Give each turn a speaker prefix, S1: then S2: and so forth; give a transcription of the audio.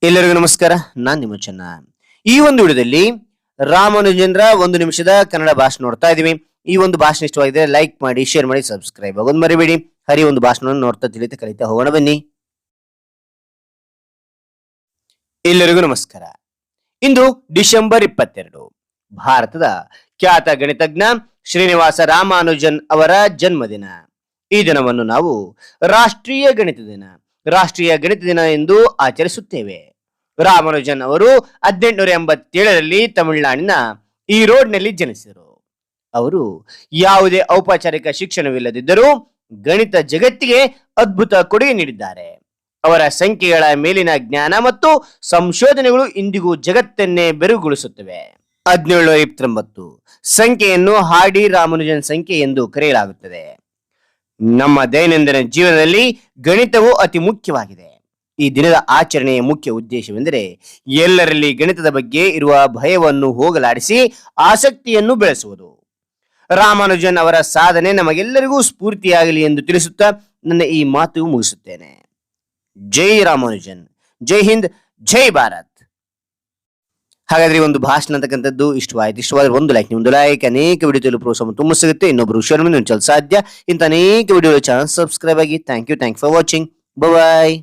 S1: ಎಲ್ಲರಿಗೂ ನಮಸ್ಕಾರ. ನಾನ್ ನಿಮ್ಮ ಚೆನ್ನ. ಈ ಒಂದು ವಿಡಿಯೋದಲ್ಲಿ ರಾಮಾನುಜನ್ರ 1 ನಿಮಿಷದ ಕನ್ನಡ ಭಾಷಣ ನೋಡ್ತಾ ಇದೀವಿ. ಈ ಒಂದು ಭಾಷಣ ಇಷ್ಟವಾಗಿದ್ರೆ ಲೈಕ್ ಮಾಡಿ, ಶೇರ್ ಮಾಡಿ, ಸಬ್ಸ್ಕ್ರೈಬ್ ಆಗೋದು ಮರಿಬೇಡಿ. ಹರಿ ಒಂದು ಭಾಷಣವನ್ನು ನೋಡ್ತಾ ತಿಳಿತಾ ಕಲಿತಾ ಹೋಗೋಣ ಬನ್ನಿ. ಎಲ್ಲರಿಗೂ ನಮಸ್ಕಾರ. ಇಂದು ಡಿಸೆಂಬರ್ 22, ಭಾರತದ ಖ್ಯಾತ ಗಣಿತಜ್ಞ ಶ್ರೀನಿವಾಸ ರಾಮಾನುಜನ್ ಅವರ ಜನ್ಮದಿನ. ಈ ದಿನವನ್ನು ನಾವು ರಾಷ್ಟ್ರೀಯ ಗಣಿತ ದಿನ ಎಂದು ಆಚರಿಸುತ್ತೇವೆ. ರಾಮಾನುಜನ್ ಅವರು 1887ರಲ್ಲಿ ತಮಿಳುನಾಡಿನ ಈರೋಡ್ನಲ್ಲಿ ಜನಿಸಿದರು. ಅವರು ಯಾವುದೇ ಔಪಚಾರಿಕ ಶಿಕ್ಷಣವಿಲ್ಲದಿದ್ದರೂ ಗಣಿತ ಜಗತ್ತಿಗೆ ಅದ್ಭುತ ಕೊಡುಗೆ ನೀಡಿದ್ದಾರೆ. ಅವರ ಸಂಖ್ಯೆಗಳ ಮೇಲಿನ ಜ್ಞಾನ ಮತ್ತು ಸಂಶೋಧನೆಗಳು ಇಂದಿಗೂ ಜಗತ್ತನ್ನೇ ಬೆರಗುಗೊಳಿಸುತ್ತವೆ. 1729 ಸಂಖ್ಯೆಯನ್ನು ಹಾಡಿ ರಾಮಾನುಜನ್ ಸಂಖ್ಯೆ ಎಂದು ಕರೆಯಲಾಗುತ್ತದೆ. ನಮ್ಮ ದೈನಂದಿನ ಜೀವನದಲ್ಲಿ ಗಣಿತವು ಅತಿ ಮುಖ್ಯವಾಗಿದೆ. ಈ ದಿನದ ಆಚರಣೆಯ ಮುಖ್ಯ ಉದ್ದೇಶವೆಂದರೆ ಎಲ್ಲರಲ್ಲಿ ಗಣಿತದ ಬಗ್ಗೆ ಇರುವ ಭಯವನ್ನು ಹೋಗಲಾಡಿಸಿ ಆಸಕ್ತಿಯನ್ನು ಬೆಳೆಸುವುದು. ರಾಮಾನುಜನ್ ಅವರ ಸಾಧನೆ ನಮಗೆಲ್ಲರಿಗೂ ಸ್ಫೂರ್ತಿಯಾಗಲಿ ಎಂದು ತಿಳಿಸುತ್ತಾ ನನ್ನ ಈ ಮಾತು ಮುಗಿಸುತ್ತೇನೆ. ಜೈ ರಾಮಾನುಜನ್, ಜೈ ಹಿಂದ್, ಜೈ ಭಾರತ್. ಹಾಗಾದ್ರೆ ಒಂದು ಭಾಷಣ ಅಂತಕ್ಕಂಥದ್ದು ಇಷ್ಟವಾದ್ರೆ ಒಂದು ಲೈಕ್, ಅನೇಕ ವಿಡಿಯೋ ಪ್ರೋತ್ಸಾಹ ತುಂಬ ಸಿಗುತ್ತೆ. ಇನ್ನೊಬ್ರು ಶೇರ್ ಮಾಡಿ ಸಾಧ್ಯ. ಇಂಥ ಅನೇಕ ವಿಡಿಯೋ ಚಾನಲ್ ಸಬ್ಸ್ಕ್ರೈಬ್ ಆಗಿ. Thank you for watching. Bye.